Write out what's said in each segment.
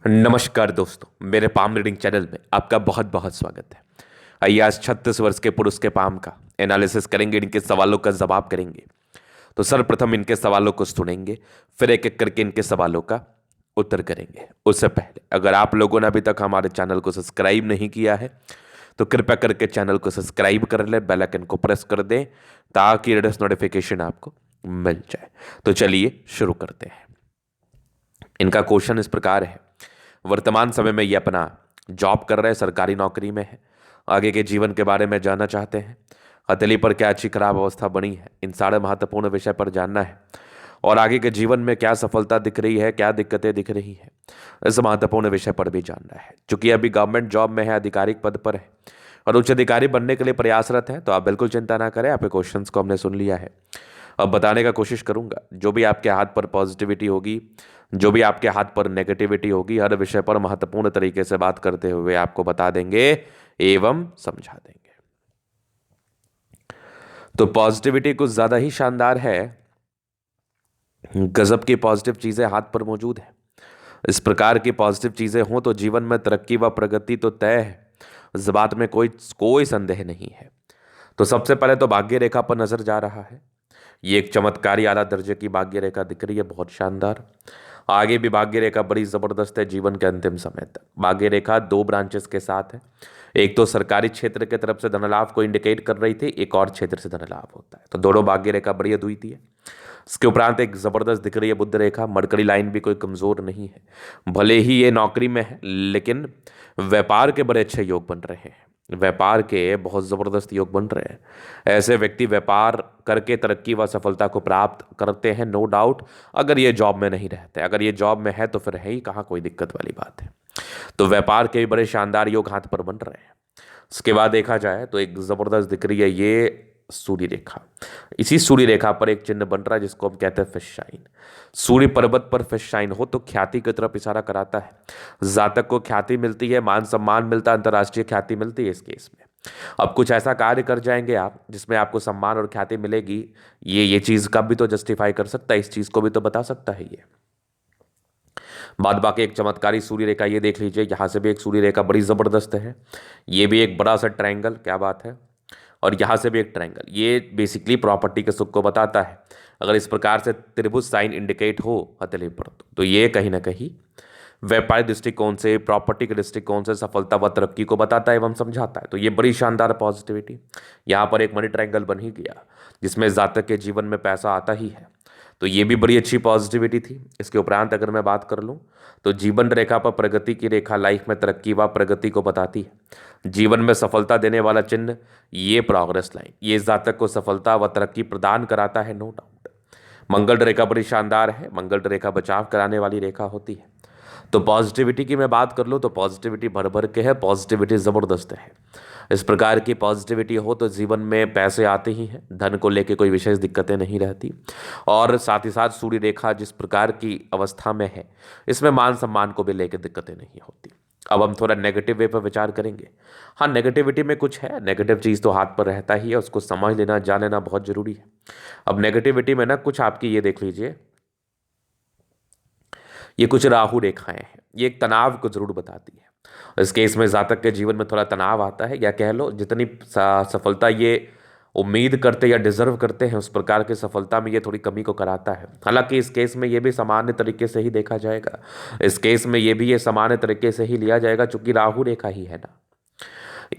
नमस्कार दोस्तों, मेरे पाम रीडिंग चैनल में आपका बहुत बहुत स्वागत है। आइए आज 36 वर्ष के पुरुष के पाम का एनालिसिस करेंगे, इनके सवालों का जवाब करेंगे। तो सर्वप्रथम इनके सवालों को सुनेंगे, फिर एक एक करके इनके सवालों का उत्तर करेंगे। उससे पहले अगर आप लोगों ने अभी तक हमारे चैनल को सब्सक्राइब नहीं किया है तो कृपया करके चैनल को सब्सक्राइब कर ले, बेल आइकन को प्रेस कर दें ताकि लेटेस्ट नोटिफिकेशन आपको मिल जाए। तो चलिए शुरू करते हैं। इनका क्वेश्चन इस प्रकार है। वर्तमान समय में ये अपना जॉब कर रहे हैं, सरकारी नौकरी में है। आगे के जीवन के बारे में जानना चाहते हैं। हथेली पर क्या अच्छी खराब अवस्था बनी है, इन सारे महत्वपूर्ण विषय पर जानना है। और आगे के जीवन में क्या सफलता दिख रही है, क्या दिक्कतें दिख रही है, इस महत्वपूर्ण विषय पर भी जानना है। चूंकि अभी गवर्नमेंट जॉब में है, आधिकारिक पद पर है और उच्च अधिकारी बनने के लिए प्रयासरत है, तो आप बिल्कुल चिंता ना करें। आपके क्वेश्चंस को हमने सुन लिया है। अब बताने का कोशिश करूंगा। जो भी आपके हाथ पर पॉजिटिविटी होगी, जो भी आपके हाथ पर नेगेटिविटी होगी, हर विषय पर महत्वपूर्ण तरीके से बात करते हुए आपको बता देंगे एवं समझा देंगे। तो पॉजिटिविटी कुछ ज्यादा ही शानदार है। गजब की पॉजिटिव चीजें हाथ पर मौजूद है। इस प्रकार की पॉजिटिव चीजें हों तो जीवन में तरक्की व प्रगति तो तय है। इस बात में कोई कोई संदेह नहीं है। तो सबसे पहले तो भाग्य रेखा पर नजर जा रहा है। ये एक चमत्कारी आला दर्जे की भाग्य रेखा दिख रही है, बहुत शानदार। आगे भी भाग्य रेखा बड़ी जबरदस्त है। जीवन के अंतिम समय तक भाग्य रेखा दो ब्रांचेस के साथ है। एक तो सरकारी क्षेत्र की तरफ से धन लाभ को इंडिकेट कर रही थी, एक और क्षेत्र से धन लाभ होता है। तो दोनों भाग्य रेखा बड़ी अद्वितीय है। इसके उपरांत एक जबरदस्त दिख रही है बुध रेखा। मरकरी लाइन भी कोई कमजोर नहीं है। भले ही ये नौकरी में है लेकिन व्यापार के बड़े अच्छे योग बन रहे हैं। व्यापार के बहुत जबरदस्त योग बन रहे हैं। ऐसे व्यक्ति व्यापार करके तरक्की व सफलता को प्राप्त करते हैं, नो डाउट। अगर ये जॉब में नहीं रहते, अगर ये जॉब में है तो फिर है ही कहाँ कोई दिक्कत वाली बात है। तो व्यापार के भी बड़े शानदार योग हाथ पर बन रहे हैं। उसके बाद देखा जाए तो एक जबरदस्त दिख रही है ये सूर्य रेखा। इसी सूर्य रेखा पर एक चिन्ह बन रहा है जिसको हम कहते हैं फिश शाइन। सूर्य पर्वत पर फिश शाइन हो तो ख्याति की तरफ इशारा कराता है। जातक को ख्याति मिलती है, मान सम्मान मिलता है, अंतर्राष्ट्रीय ख्याति मिलती है इस केस में। अब कुछ ऐसा कार्य कर जाएंगे आप जिसमें आपको सम्मान और ख्याति मिलेगी। ये चीज कब भी तो जस्टिफाई कर सकता है, इस चीज को भी तो बता सकता है ये। बाद बाकी एक चमत्कारी सूर्य रेखा ये देख लीजिए, यहां से भी एक सूर्य रेखा बड़ी जबरदस्त है। ये भी एक बड़ा सा ट्रायंगल, क्या बात है। और यहां से भी एक ट्रायंगल, ये बेसिकली प्रॉपर्टी के सुख को बताता है। अगर इस प्रकार से त्रिभुज साइन इंडिकेट हो हथेली पर तो ये कहीं ना कहीं व्यापारिक दृष्टिकोण से, प्रॉपर्टी के दृष्टिकोण से सफलता व तरक्की को बताता है एवं समझाता है। तो ये बड़ी शानदार पॉजिटिविटी। यहाँ पर एक मनी ट्रायंगल बन ही गया जिसमें जातक के जीवन में पैसा आता ही है। तो ये भी बड़ी अच्छी पॉजिटिविटी थी। इसके उपरांत अगर मैं बात कर लूँ तो जीवन रेखा पर प्रगति की रेखा लाइफ में तरक्की व प्रगति को बताती है। जीवन में सफलता देने वाला चिन्ह ये प्रोग्रेस लाइन, ये जातक को सफलता व तरक्की प्रदान कराता है, नो डाउट। मंगल रेखा बड़ी शानदार है। मंगल रेखा बचाव कराने वाली रेखा होती है। तो पॉजिटिविटी की मैं बात कर लूँ तो पॉजिटिविटी भर भर के है, पॉजिटिविटी ज़बरदस्त है। इस प्रकार की पॉजिटिविटी हो तो जीवन में पैसे आते ही हैं, धन को लेके कोई विशेष दिक्कतें नहीं रहती। और साथ ही साथ सूर्य रेखा जिस प्रकार की अवस्था में है, इसमें मान सम्मान को भी लेके दिक्कतें नहीं होती। अब हम थोड़ा नेगेटिव वे पर विचार करेंगे। हाँ, नेगेटिविटी में कुछ है, नेगेटिव चीज़ तो हाथ पर रहता ही है, उसको समझ लेना, जान लेना बहुत जरूरी है। अब नेगेटिविटी में ना कुछ आपकी ये देख लीजिए, ये कुछ राहु रेखाएं हैं। ये एक तनाव को जरूर बताती है। इस केस में जातक के जीवन में थोड़ा तनाव आता है, या कह लो जितनी सफलता ये उम्मीद करते या डिजर्व करते हैं उस प्रकार की सफलता में ये थोड़ी कमी को कराता है। हालांकि इस केस में ये भी सामान्य तरीके से ही देखा जाएगा। इस केस में ये भी ये सामान्य तरीके से ही लिया जाएगा चूंकि राहु रेखा ही है ना।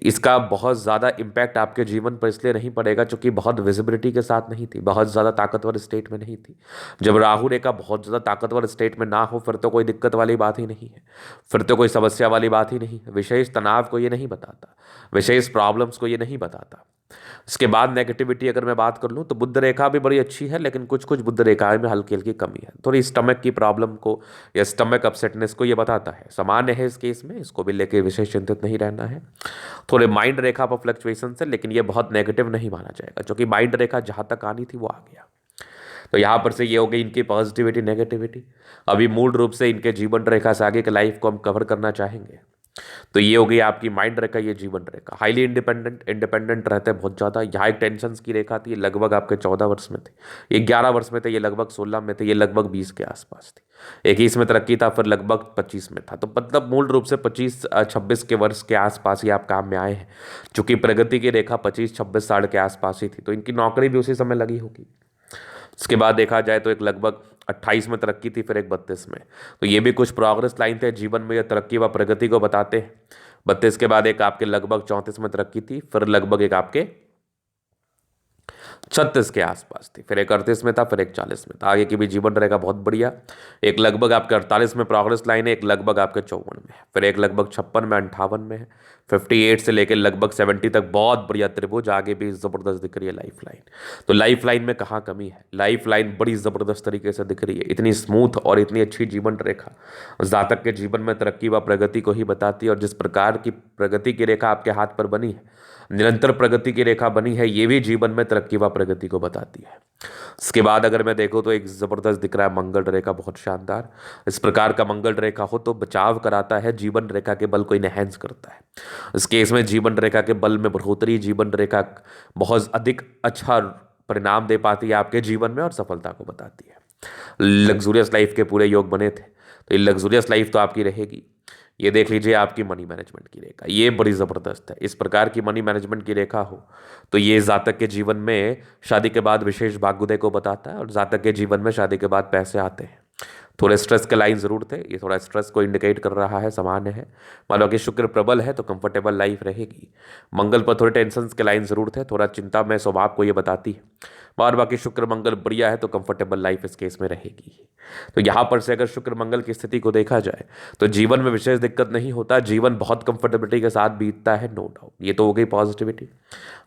इसका बहुत ज़्यादा इम्पैक्ट आपके जीवन पर इसलिए नहीं पड़ेगा क्योंकि बहुत विजिबिलिटी के साथ नहीं थी, बहुत ज़्यादा ताकतवर स्टेट में नहीं थी। जब राहु रेखा बहुत ज़्यादा ताकतवर स्टेट में ना हो फिर तो कोई दिक्कत वाली बात ही नहीं है, फिर तो कोई समस्या वाली बात ही नहीं है। विशेष तनाव को ये नहीं बताता, विशेष प्रॉब्लम्स को ये नहीं बताता। इसके बाद नेगेटिविटी अगर मैं बात कर लूँ तो बुध रेखा भी बड़ी अच्छी है, लेकिन कुछ कुछ बुध रेखाएं में हल्की हल्की कमी है। थोड़ी स्टमक की प्रॉब्लम को या स्टमक अपसेटनेस को ये बताता है। सामान्य है इस केस में, इसको भी लेके विशेष चिंतित नहीं रहना है। थोड़े माइंड रेखा पर फ्लक्चुएशन है, लेकिन ये बहुत नेगेटिव नहीं माना जाएगा क्योंकि माइंड रेखा जहाँ तक आनी थी वो आ गया। तो यहाँ पर से ये हो गई इनकी पॉजिटिविटी नेगेटिविटी। अभी मूल रूप से इनके जीवन रेखा से आगे के लाइफ को हम कवर करना चाहेंगे। तो ये हो गई आपकी माइंड रेखा, ये जीवन रेखा। हाईली इंडिपेंडेंट, इंडिपेंडेंट रहते हैं बहुत ज़्यादा। यहाँ एक टेंशन की रेखा थी, ये लगभग आपके 14 वर्ष में थे, ये 11 वर्ष में थे, ये लगभग 16 में थे, ये लगभग 20 के आसपास थी, 21 में तरक्की था, फिर लगभग 25 में था। तो मतलब मूल रूप से 25-26 के वर्ष के आसपास ही आप काम में आए हैं। चूंकि प्रगति की रेखा 25-26 साल के आसपास ही थी, तो इनकी नौकरी भी उसी समय लगी होगी। इसके बाद देखा जाए तो एक लगभग 28 में तरक्की थी, फिर एक 32 में। तो ये भी कुछ प्रोग्रेस लाइन थे जीवन में, ये तरक्की व प्रगति को बताते हैं। 32 के बाद एक आपके लगभग 34 में तरक्की थी, फिर लगभग एक आपके 36 के आसपास थी, फिर एक 38 में था, फिर एक 40 में था। आगे की भी जीवन रहेगा बहुत बढ़िया। एक लगभग आपके 48 में प्रोग्रेस लाइन है, एक लगभग आपके 54 में है, फिर एक लगभग 56 में, 58 में है, 58 से लेकर लगभग 70 तक बहुत बढ़िया त्रिभुज। आगे भी जबरदस्त दिख रही है लाइफ लाइन। तो लाइफ लाइन में कहाँ कमी है? लाइफ लाइन बड़ी जबरदस्त तरीके से दिख रही है। इतनी स्मूथ और इतनी अच्छी जीवन रेखा जातक के जीवन में तरक्की व प्रगति को ही बताती है। और जिस प्रकार की प्रगति की रेखा आपके हाथ पर बनी है, निरंतर प्रगति की रेखा बनी है, ये भी जीवन में तरक्की व प्रगति को बताती है। इसके बाद अगर मैं देखूं तो एक जबरदस्त दिख रहा है मंगल रेखा, बहुत शानदार। इस प्रकार का मंगल रेखा हो तो बचाव कराता है, जीवन रेखा के बल को इनहेंस करता है। इस केस में जीवन रेखा के बल में बढ़ोतरी, जीवन रेखा बहुत अधिक अच्छा परिणाम दे पाती है आपके जीवन में और सफलता को बताती है। लग्जूरियस लाइफ के पूरे योग बने थे, तो ये लग्जूरियस लाइफ तो आपकी रहेगी। ये देख लीजिए आपकी मनी मैनेजमेंट की रेखा, ये बड़ी ज़बरदस्त है। इस प्रकार की मनी मैनेजमेंट की रेखा हो तो ये जातक के जीवन में शादी के बाद विशेष भाग्योदय को बताता है, और जातक के जीवन में शादी के बाद पैसे आते हैं। थोड़े स्ट्रेस के लाइन जरूर थे, ये थोड़ा स्ट्रेस को इंडिकेट कर रहा है, सामान्य है। मान लो कि शुक्र प्रबल है तो कंफर्टेबल लाइफ रहेगी। मंगल पर थोड़े टेंशन के लाइन जरूर थे, थोड़ा चिंता में स्वभाव को ये बताती है। और बाकी शुक्र मंगल बढ़िया है तो कंफर्टेबल लाइफ इस केस में रहेगी। तो यहाँ पर से अगर शुक्र मंगल की स्थिति को देखा जाए तो जीवन में विशेष दिक्कत नहीं होता, जीवन बहुत कंफर्टेबिलिटी के साथ बीतता है, नो डाउट। ये तो हो गई पॉजिटिविटी।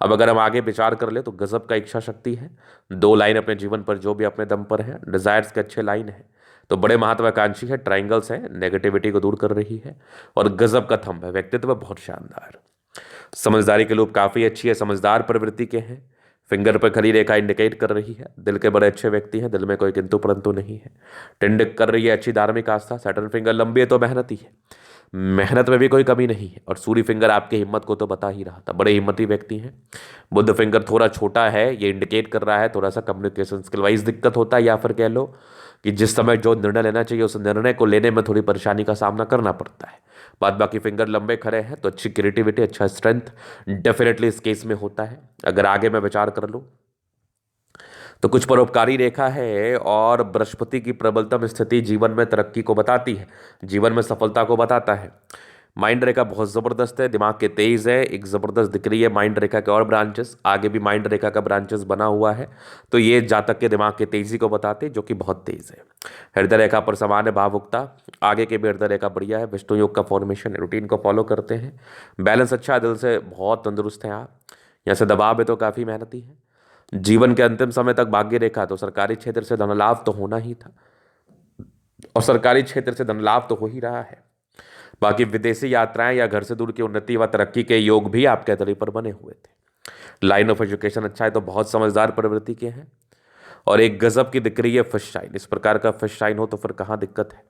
अब अगर हम आगे विचार कर ले तो गजब का इच्छा शक्ति है, 2 लाइन अपने जीवन पर जो भी अपने दम पर है, डिजायर्स के अच्छे लाइन है, तो बड़े महत्वाकांक्षी है, ट्राइंगल्स है, नेगेटिविटी को दूर कर रही है, और गजब का थंब है, व्यक्तित्व बहुत शानदार। समझदारी के लोग काफ़ी अच्छी है, समझदार प्रवृत्ति के हैं। फिंगर पर खड़ी रेखा इंडिकेट कर रही है दिल के बड़े अच्छे व्यक्ति हैं, दिल में कोई किंतु परंतु नहीं है। टिंड कर रही है अच्छी धार्मिक आस्था। सैटर्न फिंगर लंबी है तो मेहनत ही है, मेहनत में भी कोई कमी नहीं है। और सूर्य फिंगर आपके हिम्मत को तो बता ही रहा था, बड़े हिम्मती व्यक्ति हैं। बुध फिंगर थोड़ा छोटा है, ये इंडिकेट कर रहा है थोड़ा सा कम्युनिकेशन स्किल वाइज दिक्कत होता है, या फिर कह लो कि जिस समय जो निर्णय लेना चाहिए उस निर्णय को लेने में थोड़ी परेशानी का सामना करना पड़ता है। बाद बाकी फिंगर लंबे खड़े हैं तो अच्छी क्रिएटिविटी, अच्छा स्ट्रेंथ डेफिनेटली इस केस में होता है। अगर आगे मैं विचार कर लूँ तो कुछ परोपकारी रेखा है, और बृहस्पति की प्रबलतम स्थिति जीवन में तरक्की को बताती है, जीवन में सफलता को बताता है। माइंड रेखा बहुत ज़बरदस्त है, दिमाग के तेज है, एक ज़बरदस्त दिख रही है माइंड रेखा के और ब्रांचेस, आगे भी माइंड रेखा का ब्रांचेस बना हुआ है। तो ये जातक के दिमाग की तेजी को बताते हैं, जो कि बहुत तेज है। हृदय रेखा पर सामान्य भावुकता, आगे के भी हृदय रेखा बढ़िया है, विष्णु योग का फॉर्मेशन, रूटीन को फॉलो करते हैं, बैलेंस अच्छा है, दिल से बहुत तंदुरुस्त हैं आप। यहाँ से दबाव है तो काफ़ी मेहनती है। जीवन के अंतिम समय तक भाग्य रेखा, तो सरकारी क्षेत्र से धन लाभ तो होना ही था, और सरकारी क्षेत्र से धन लाभ तो हो ही रहा है। बाकी विदेशी यात्राएं या घर से दूर की उन्नति व तरक्की के योग भी आपके दली पर बने हुए थे। लाइन ऑफ एजुकेशन अच्छा है तो बहुत समझदार प्रवृत्ति के हैं, और एक गजब की दिख रही है फिश शाइन। इस प्रकार का फिश शाइन हो तो फिर कहाँ दिक्कत है।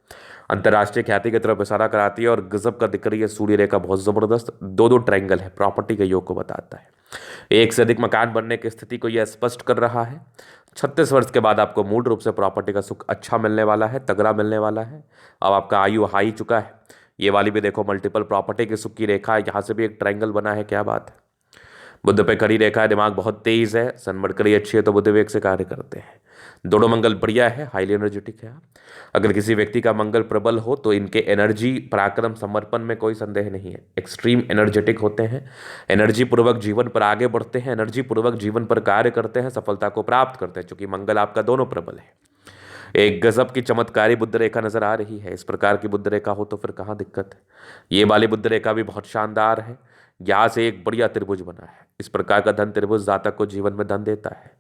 अंतर्राष्ट्रीय ख्याति की तरफ इशारा कराती है, और गजब का दिख रही है सूर्य रेखा बहुत जबरदस्त, 2-2 ट्रायंगल है, प्रॉपर्टी के योग को बताता है। एक से अधिक मकान बनने की स्थिति को यह स्पष्ट कर रहा है। 36 वर्ष के बाद आपको मूल रूप से प्रॉपर्टी का सुख अच्छा मिलने वाला है, तगड़ा मिलने वाला है। अब आपका आयु हाई चुका है। ये वाली भी देखो मल्टीपल प्रॉपर्टी के सुख की रेखा है, यहाँ से भी एक ट्रायंगल बना है, क्या बात है। बुध पे खड़ी रेखा है, दिमाग बहुत तेज है, सन मरकरी अच्छी है तो बुध वेग से कार्य करते हैं। दोनों मंगल बढ़िया है, हाईली एनर्जेटिक है। अगर किसी व्यक्ति का मंगल प्रबल हो तो इनके एनर्जी, पराक्रम, समर्पण में कोई संदेह नहीं है। एक्सट्रीम एनर्जेटिक होते हैं, एनर्जी पूर्वक जीवन पर आगे बढ़ते हैं, एनर्जी पूर्वक जीवन पर कार्य करते हैं, सफलता को प्राप्त करते हैं, क्योंकि मंगल आपका दोनों प्रबल है। एक गजब की चमत्कारी बुद्ध रेखा नजर आ रही है। इस प्रकार की बुद्ध रेखा हो तो फिर कहाँ दिक्कत है। ये वाली बुद्ध रेखा भी बहुत शानदार है, यहाँ से एक बढ़िया त्रिभुज बना है। इस प्रकार का धन त्रिभुज जातक को जीवन में धन देता है।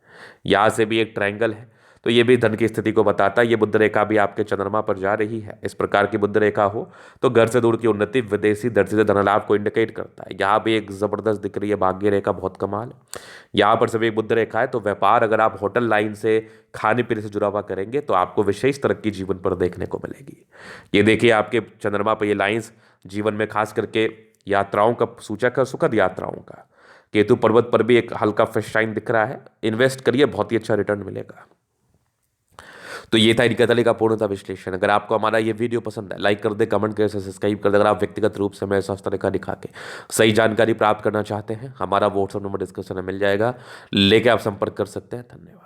यहाँ से भी एक ट्रायंगल है, तो ये भी धन की स्थिति को बताता है। ये बुद्ध रेखा भी आपके चंद्रमा पर जा रही है। इस प्रकार की बुद्ध रेखा हो तो घर से दूर की उन्नति, विदेशी दृष्टि से धन लाभ को इंडिकेट करता है। यहाँ भी एक जबरदस्त दिख रही है भाग्य रेखा, बहुत कमाल है। यहाँ पर सभी एक बुद्ध रेखा है, तो व्यापार, अगर आप होटल लाइन से, खाने पीने से जुड़ा हुआ करेंगे तो आपको विशेष तरक्की जीवन पर देखने को मिलेगी। ये देखिए आपके चंद्रमा पर ये लाइंस जीवन में खास करके यात्राओं का सूचक है, सुखद यात्राओं का। केतु पर्वत पर भी एक हल्का फिश शाइन दिख रहा है, इन्वेस्ट करिए, बहुत ही अच्छा रिटर्न मिलेगा। तो ये था इनका तले का पूर्णतः विश्लेषण। अगर आपको हमारा ये वीडियो पसंद है, लाइक कर दे, कमेंट कर, सब्सक्राइब कर दे। अगर आप व्यक्तिगत रूप से मेरे साथ तरीका दिखा के सही जानकारी प्राप्त करना चाहते हैं, हमारा व्हाट्सएप नंबर डिस्क्रिप्शन में मिल जाएगा, लेके आप संपर्क कर सकते हैं। धन्यवाद।